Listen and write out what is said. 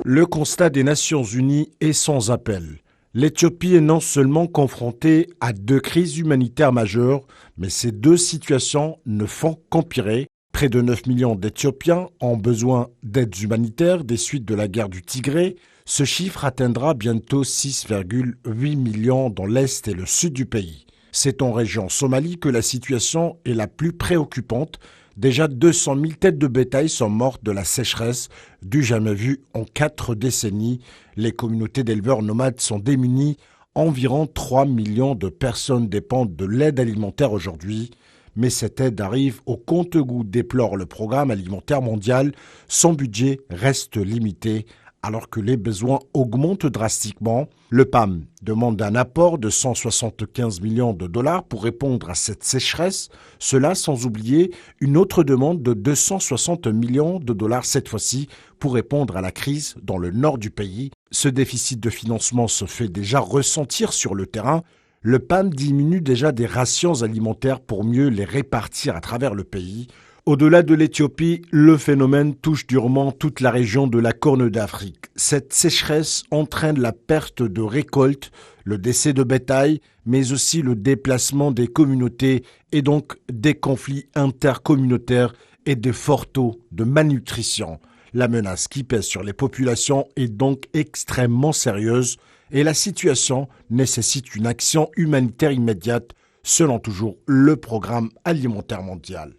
Le constat des Nations Unies est sans appel. L'Éthiopie est non seulement confrontée à deux crises humanitaires majeures, mais ces deux situations ne font qu'empirer. Près de 9 millions d'Éthiopiens ont besoin d'aides humanitaires des suites de la guerre du Tigré. Ce chiffre atteindra bientôt 6,8 millions dans l'est et le sud du pays. C'est en région Somalie que la situation est la plus préoccupante. Déjà 200 000 têtes de bétail sont mortes de la sécheresse du jamais vu en 4 décennies. Les communautés d'éleveurs nomades sont démunies. Environ 3 millions de personnes dépendent de l'aide alimentaire aujourd'hui. Mais cette aide arrive au compte-gouttes, déplore le Programme alimentaire mondial. Son budget reste limité alors que les besoins augmentent drastiquement. Le PAM demande un apport de 175 millions de dollars pour répondre à cette sécheresse. Cela sans oublier une autre demande de 260 millions de dollars cette fois-ci pour répondre à la crise dans le nord du pays. Ce déficit de financement se fait déjà ressentir sur le terrain. Le PAM diminue déjà des rations alimentaires pour mieux les répartir à travers le pays. Au-delà de l'Éthiopie, le phénomène touche durement toute la région de la Corne d'Afrique. Cette sécheresse entraîne la perte de récoltes, le décès de bétail, mais aussi le déplacement des communautés et donc des conflits intercommunautaires et des forts taux de malnutrition. La menace qui pèse sur les populations est donc extrêmement sérieuse et la situation nécessite une action humanitaire immédiate, selon toujours le Programme alimentaire mondial.